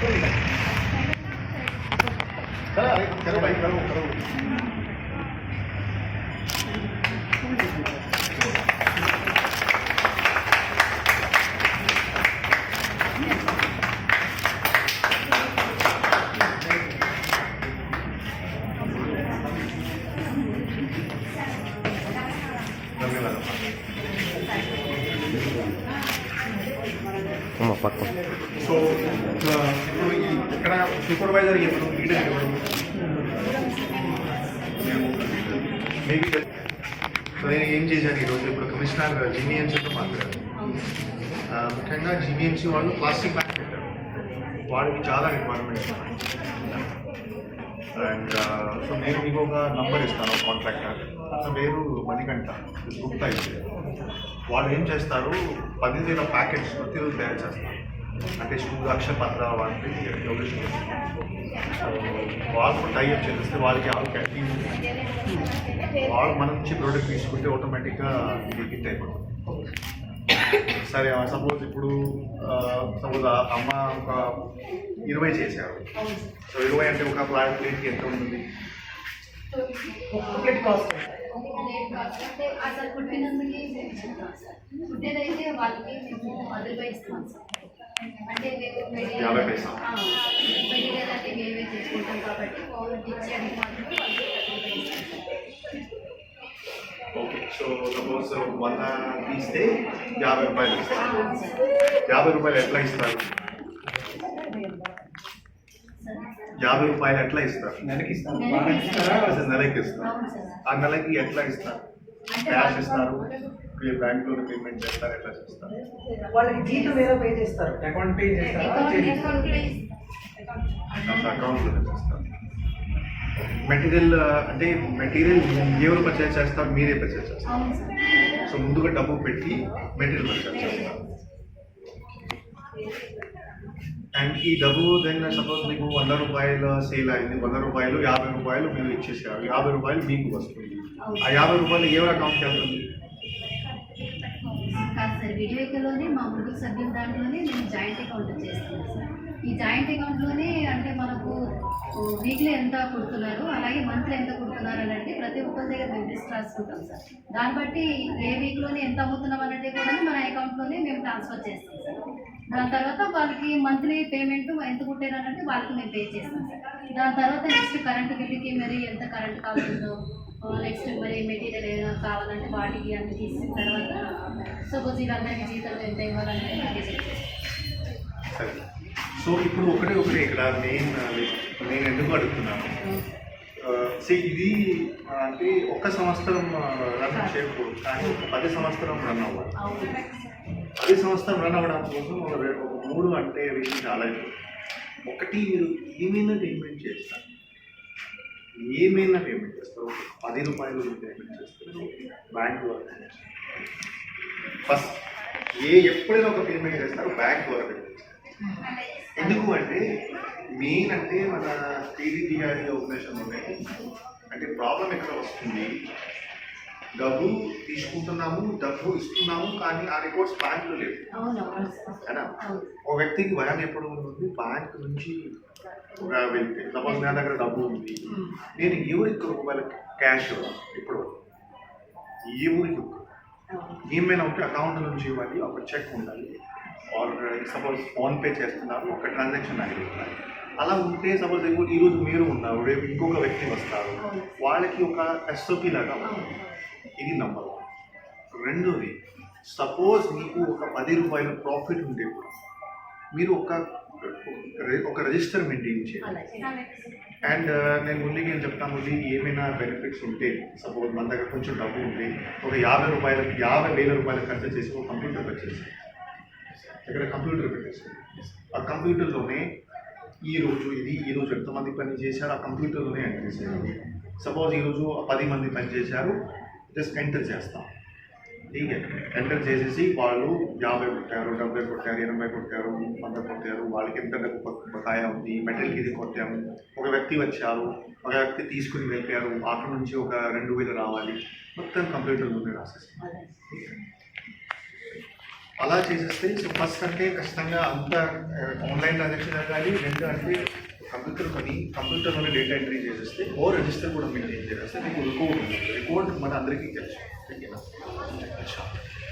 करो भाई करो करो సో ఇప్పుడు ఇక్కడ సూపర్వైజర్ ఎప్పుడు లీడర్ ఎవరు మేబీ సో నేను ఏం చేశాను ఈరోజు ఇప్పుడు కమిషనర్ జీవీఎంసీతో మాట్లాడాను. ముఖ్యంగా జీవీఎంసీ వాళ్ళు ప్లాస్టిక్ బ్యాగ్ పెట్టారు, వాళ్ళకి చాలా రిక్వైర్మెంట్స్. అండ్ సో నేను మీకు ఒక నంబర్ ఇస్తాను, కాంట్రాక్టర్ అతను పేరు మణికంఠ గుప్తా ఇచ్చే. వాళ్ళు ఏం చేస్తారు, 10,000 ప్యాకెట్స్ ప్రతిరోజు తయారు చేస్తారు. అంటే షూ అక్షరపత్ర వాటికి వాళ్ళకు టైఅప్ చేస్తే వాళ్ళకి వాళ్ళు మన నుంచి ప్రోడక్ట్ తీసుకుంటే ఆటోమేటిక్గా ఇది హిట్ అయిపోతుంది. సరే సపోజ్ ఇప్పుడు సపోజ్ అమ్మ ఒక 20 చేశారు. సో 20 అంటే ఒక ప్లేట్కి ఎంత ఉంటుంది? అసలు పుట్టినందుకు వాళ్ళకి మేము 10 రూపాయలు ఇస్తాం సార్. అంటే మెటీరియల్ అంటే మేమే చేసుకుంటాం కాబట్టి ఇచ్చి అది మాత్రం ఓకే. సో సపోజ్ 100 తీస్తే 50 రూపాయలు ఇస్తారు. 50 రూపాయలు ఎట్లా ఇస్తారు? 50 రూపాయలు ఎట్లా ఇస్తారు? నెలకి ఇస్తారు. నెలకి ఇస్తారు. ఆ నెలకి ఎట్లా ఇస్తారు? క్యాష్ ఇస్తారు, బ్యాంక్లో పేమెంట్ చేస్తారు, ఎట్లా చేస్తారు? వాళ్ళకి జీతం వేరే పే చేస్తారు, అకౌంట్ పే చేస్తారు, అకౌంట్లో చేస్తారు. మెటీరియల్ అంటే మెటీరియల్ ఎవరు పర్చేజ్ చేస్తారు? మీరే పర్చేజ్ చేస్తారు. సో ముందుగా డబ్బు పెట్టి మెటీరియల్ పర్చేజ్ చేస్తారు. అండ్ ఈ డబ్బు దెన్ సపోజ్ మీకు 100 రూపాయలు సేల్ అయింది, 100 రూపాయలు 50 రూపాయలు మీరు ఇచ్చేసారు, 50 రూపాయలు మీకు వస్తుంది. ఆ 50 రూపాయలు ఎవరి అకౌంట్కి వెళ్తుంది? కాదు సార్, విడివికలోనే మా ముగ్గురు సభ్యుల దాంట్లోనే మేము జాయింట్ అకౌంట్ చేస్తున్నాం సార్. ఈ జాయింట్ అకౌంట్లోనే అంటే మనకు వీక్లీ ఎంత కుడుతున్నారు, అలాగే మంత్లీ ఎంత కుడుతున్నారు అనేది ప్రతి ఒక్కరి దగ్గర మేము లిస్ట్ రాసుకుంటాం సార్. దాన్ని బట్టి ఏ వీక్లోనే ఎంత అమ్ముతున్నాం అనేది కూడా మన అకౌంట్లోనే మేము ట్రాన్స్ఫర్ చేస్తాం సార్. దాని తర్వాత వాళ్ళకి మంత్లీ పేమెంట్ ఎంత కుట్టారనంటే వాళ్ళకి మేము పే చేస్తాం సార్. దాని తర్వాత నెక్స్ట్ కరెంటు బిల్లుకి మరి ఎంత కరెంట్ కావాలందో, నెక్స్ట్ మరి మెటీరియల్ ఏదైనా కావాలంటే వాటికి అన్ని తీసిన తర్వాత సపోజ్ వీళ్ళందరికీ జీతాలు ఎంత ఇవ్వాలంటే సరే. సో ఇప్పుడు ఒకటే ఇక్కడ నేను ఎందుకు అడుగుతున్నాను, ఇది అంటే ఒక్క సంవత్సరం రన్ చేయకూడదు, కానీ ఒక 10 సంవత్సరం రన్ అవ్వాలి. 10 సంవత్సరం రన్ అవ్వడం కోసం ఒక 3 అంటే చాలా. ఒకటి మీరు ఏమైనా పేమెంట్ చేస్తారు, 10 రూపాయలు పేమెంట్ చేస్తారు బ్యాంకు వరకు. ఫస్ట్ ఎప్పుడైనా ఒక పేమెంట్ చేస్తారు బ్యాంక్ వరకు. ఎందుకు అంటే మెయిన్ అంటే మన టీడీటీఆర్డీ ఆర్గనైజేషన్లోనే అంటే ప్రాబ్లం ఎక్కడ వస్తుంది, డబ్బు తీసుకుంటున్నాము, డబ్బు ఇస్తున్నాము, కానీ ఆ రిపోర్ట్స్ బ్యాంకులో లేవు కదా. ఒక వ్యక్తికి భయం ఎప్పుడు ఉంటుంది, బ్యాంక్ నుంచి ఒక వెళ్తే సపోజ్ నా దగ్గర డబ్బు ఉంది, నేను ఎవరికి రూపాయలు క్యాష్ ఇప్పుడు ఏ ఊరికి ఏమైనా ఉంటే అకౌంట్ నుంచి ఇవ్వాలి, ఒక చెక్ ఉండాలి. ఆర్ సపోజ్ ఫోన్పే చేస్తున్నారు, ఒక ట్రాన్సాక్షన్ ఐడి ఉండాలి. అలా ఉంటే సపోజ్ ఈరోజు మీరు ఉన్నారు, రేపు ఇంకొక వ్యక్తి వస్తారు, వాళ్ళకి ఒక ఎస్ఓపి లాగా ఉంటుంది. ఇది నంబర్ 1. రెండోది, సపోజ్ మీకు ఒక 10 రూపాయల ప్రాఫిట్ ఉంటే కూడా మీరు ఒక రిజిస్టర్ మెయింటైన్ చేయాలి. అండ్ నేను ముందుగా ఏం చెప్తాను, ఏమైనా బెనిఫిట్స్ ఉంటే సపోజ్ మన దగ్గర కొంచెం డబ్బు ఉంటే ఒక 50,000 రూపాయలు ఖర్చు చేసి ఒక కంప్యూటర్ పర్చేసి ఇక్కడ కంప్యూటర్ పెట్టేసి ఆ కంప్యూటర్లోనే ఈరోజు ఎంతమంది పని చేశారు ఆ కంప్యూటర్లోనే ఎంటర్ చేశారు. సపోజ్ ఈరోజు 10 మంది పని చేశారు, జస్ట్ ఎంటర్ చేస్తాం. ठीक है ఎంటర్ చేసేసి వాళ్ళు 50 కొట్టారు 70 కొట్టారు 80 కొట్టారు 100 కొట్టారు వాళ్ళకి ఎంత డబ్బు బకాయా ఉంది మెటీరియల్కి ఇది కొట్టాము ఒక వ్యక్తి వచ్చారు ఒక వ్యక్తి తీసుకుని వెళ్ళారు అక్కడ నుంచి ఒక 2000 రావాలి మొత్తం కంప్యూటర్లోనే రాసేస్తాం అలా చేసేస్తే సో ఫస్ట్ అంటే ఖచ్చితంగా అంత ఆన్లైన్ ట్రాన్సాక్షన్ కానీ, రెండు అంటే కంప్యూటర్లోనే డేటా ఎంట్రీ చేసేస్తే ఓ రిజిస్టర్ కూడా మెయింటైన్ చేసేస్తే మీకు రికార్డ్ ఉంటుంది. రికార్డ్ మన అందరికీ తెలుసు.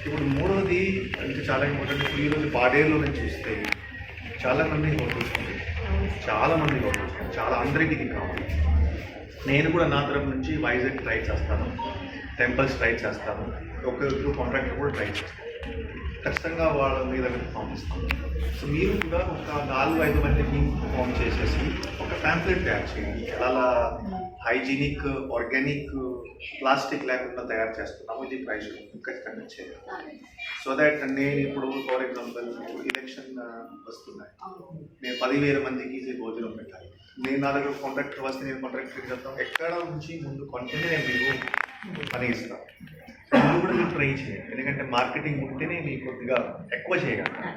ఇప్పుడు మూడవది ఇంకా చాలా ఇంపార్టెంట్. ఇప్పుడు ఈరోజు పాడేరులో నుంచి చూస్తే చాలామంది హోటల్స్ ఉన్నాయి, చాలామంది హోటల్స్ ఉన్నాయి, చాలా అందరికీ ఇది కావాలి. నేను కూడా నా తరపు నుంచి వైజాగ్ ట్రై చేస్తాను, టెంపుల్స్ ట్రై చేస్తాను, ఒక కాంట్రాక్టర్ కూడా ట్రై చేస్తాను. ఖచ్చితంగా వాళ్ళ మీద ఫామ్ ఇస్తాను. సో మీరు కూడా ఒక 4-5 మందికి ఫామ్ చేసేసి ఒక ప్యాంప్లెట్ తయారు చేయండి. ఎలా హైజీనిక్ ఆర్గానిక్ ప్లాస్టిక్ లేకుండా తయారు చేస్తున్నాము, ఇది ప్రైస్ ఖచ్చితంగా చేయాలి. సో దాట్ నేను ఇప్పుడు ఫర్ ఎగ్జాంపుల్ ఎలక్షన్ వస్తున్నాయి, నేను 10,000 మందికి భోజనం పెట్టాలి. నేను నా దగ్గర కాంట్రాక్టర్ వస్తే నేను కాంట్రాక్టర్కి చెప్తాను ఎక్కడ నుంచి ముందు కొంటేనే నేను మీకు పని ఇస్తాను. మీరు కూడా మీరు ట్రై చేయండి, ఎందుకంటే మార్కెటింగ్ ఉంటేనే మీకు కొద్దిగా ఎక్కువ చేయగలరు.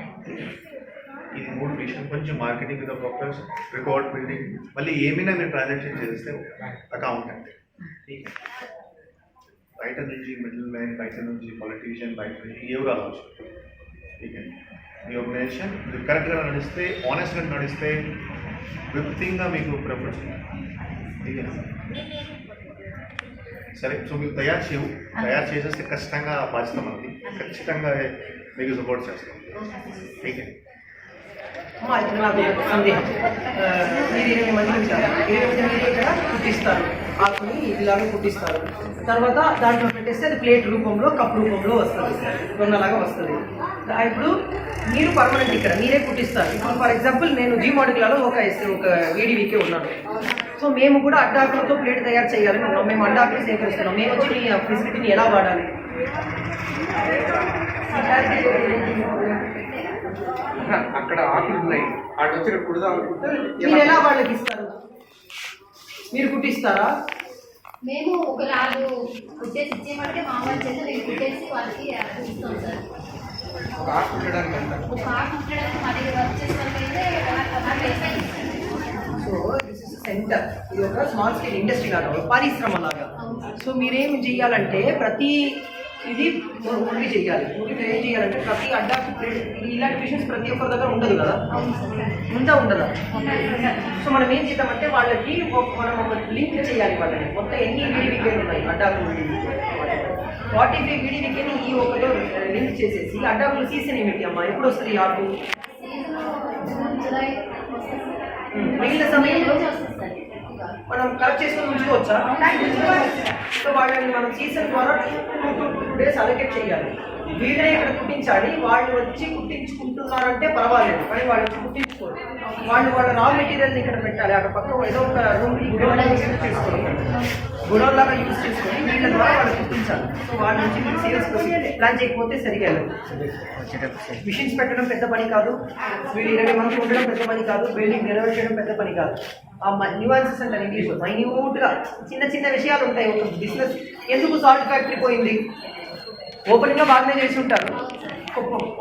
ఇది 3 విషయం. కొంచెం మార్కెటింగ్ విత్ ప్రాపర్స్, రికార్డ్ బిల్డింగ్, మళ్ళీ ఏమైనా మీరు ట్రాన్సాక్షన్ చేస్తే అకౌంట్ అంటే బయట నుంచి మిడిల్ మ్యాన్, బయట నుంచి పొలిటీషియన్, బయట నుంచి ఎవరు ఆలోచన మీ ఆర్గనైజేషన్ మీరు కరెక్ట్గా నడిస్తే, ఆనెస్ట్గా నడిస్తే విప్తింగ్గా మీకు ప్రిఫరెన్స్ సరే. సో మీరు తయారు చేసేస్తే ఖచ్చితంగా బాధ్యత మనది, ఖచ్చితంగా మీకు సపోర్ట్ చేస్తాం. ఓకే. ఇప్పుడు నాకు ఒక సందేహం, మీరు 20 మంది ఉంటారు, 20 మంది ఇక్కడ పుట్టిస్తారు, ఆకుని ఇలాగా పుట్టిస్తారు, తర్వాత దాంట్లో పెట్టేస్తే అది ప్లేట్ రూపంలో, కప్ రూపంలో వస్తుంది, దొన్నలాగా వస్తుంది. ఇప్పుడు మీరు పర్మనెంట్ ఇక్కడ మీరే పుట్టిస్తారు. ఇప్పుడు ఫర్ ఎగ్జాంపుల్ నేను జీ మోడల్లలో ఒక వీడివికే ఉన్నాను. సో మేము కూడా అడ్డాకులతో ప్లేట్ తయారు చేయాలని ఉన్నాం. మేము అడ్డాకులు సేకరిస్తున్నాం. మేము వచ్చి మీ ఫెసిలిటీని ఎలా వాడాలి? అక్కడ ఆకులు ఉన్నాయి, అటు వచ్చి ఇక్కడ కుడదాం అనుకుంటే మీరు ఎలా వాళ్ళకి ఇస్తారు? మీరు కుట్టిస్తారా? మేము ఒక 4 కుట్టేసి ఇచ్చేమంటే మా వాళ్ళ చేత నేను కుట్టేసి వాళ్ళకి ఇస్తాం సార్. ఒక ఆకు కుట్టడానికి ఎంత? ఒక ఆకు కుట్టడానికి మా దగ్గర వర్క్ చేసినట్లయితే సో దిస్ ఇస్ సెంటర్, ఇది ఒక స్మాల్ స్కేల్ ఇండస్ట్రీ లాగా, ఒక పరిశ్రమ లాగా. సో మీరేం చేయాలంటే ప్రతి ఇది ముడి చేయాలి. ముడి ఏం చేయాలంటే ప్రతి అడ్డాకు ఇలాంటి మిషన్స్ ప్రతి ఒక్కరి దగ్గర ఉండదు కదా, ఉండదా? సో మనం ఏం చేద్దామంటే వాళ్ళకి మనం ఒక లింక్ చేయాలి. వాళ్ళని మొత్తం ఎన్ని వీడివికేలు ఉన్నాయి అడ్డాకు, 45 వీడివికేని ఈ ఒకటో లింక్ చేసేసి అడ్డాకులు సీజన్ ఏమిటి అమ్మా, ఎప్పుడు వస్తుంది ఆకు? మిగిలిన సమయంలో మనం కలెక్ట్ చేసుకొని ఉంచుకోవచ్చా? సో వాళ్ళని మనం సీజన్ ద్వారా 2 days అలొకేట్ చేయాలి. వీళ్ళే ఇక్కడ కుట్టించాలి. వాళ్ళు వచ్చి కుట్టించుకుంటున్నారంటే పర్వాలేదు, కానీ వాళ్ళు వచ్చి కుట్టించుకోరు. వాళ్ళ రా మెటీరియల్ని ఇక్కడ పెట్టాలి. అక్కడ పక్కన ఏదో ఒక రూమ్ గుడౌన్ లాగా యూజ్ చేసుకొని వీళ్ళ ద్వారా వాళ్ళు కుట్టించాలి. సో వాళ్ళ నుంచి మీరు సేల్స్ ప్లాన్ చేయకపోతే సరిగా మిషన్స్ పెట్టడం పెద్ద పని కాదు, వీళ్ళు 20 మంది ఉండడం పెద్ద పని కాదు, బిల్డింగ్ డెలివర్ చేయడం పెద్ద పని కాదు. ఆ న్యూయాన్సెస్ అంటారు ఇంగ్లీష్లో, మైన్యూట్గా చిన్న విషయాలు ఉంటాయి. ఒక బిజినెస్ ఎందుకు సాల్ట్ ఫ్యాక్టరీ పోయింది, ఓపెనింగ్లో బాగానే చేసి ఉంటారు,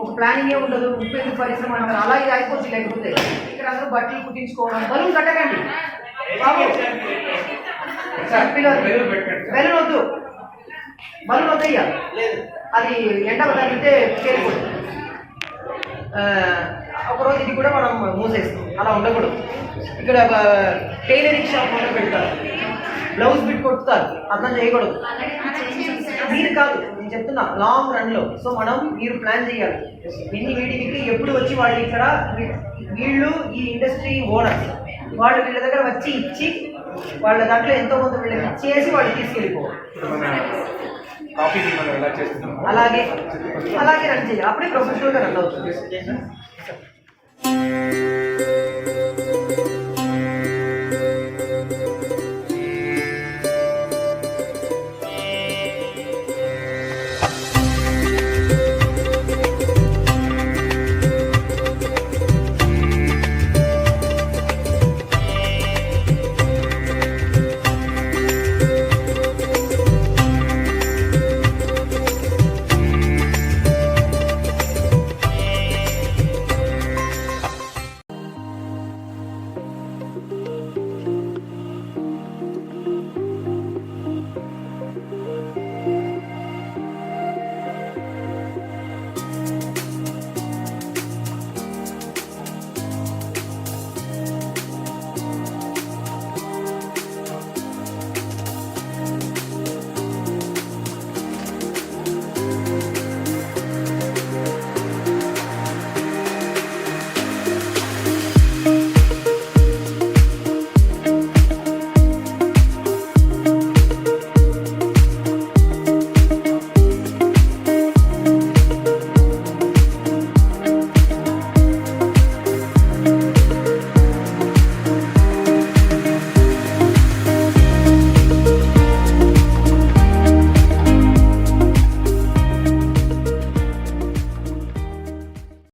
ఒక ప్లానింగే ఉండదు, ఉప్పు పరిశ్రమ అంటారు, అలా ఇది అయిపోతుంది. లేకపోతే ఇక్కడ అందరూ బట్టలు కుట్టించుకోవడం, బలూన్ కట్టకండి బాబు, బెలూన్ వద్దు, బలూన్ వద్దయ్యా, అది ఎండ తగిలితే చేరిపోతుంది. ఒకరోజు ఇది కూడా మనం మూసేస్తాం, అలా ఉండకూడదు. ఇక్కడ టైలరింగ్ షాప్ మొదలు పెడతారు, బ్లౌజ్ బిట్ కొట్టుతారు, అర్థం చేయకూడదు. మీరు కాదు నేను చెప్తున్నా, లాంగ్ రన్లో. సో మీరు ప్లాన్ చేయాలి ఎన్ని వీడికి ఎప్పుడు వచ్చి వాళ్ళు ఇక్కడ వీళ్ళు ఈ ఇండస్ట్రీ ఓనర్స్, వాళ్ళు వీళ్ళ దగ్గర వచ్చి ఇచ్చి వాళ్ళ దాంట్లో ఎంతో కొంత వీళ్ళకి ఇచ్చేసి వాళ్ళు తీసుకెళ్ళిపోవాలి. అలాగే రన్ చేయాలి, అప్పుడే ప్రొఫెషనల్గా రన్ అవుతుంది.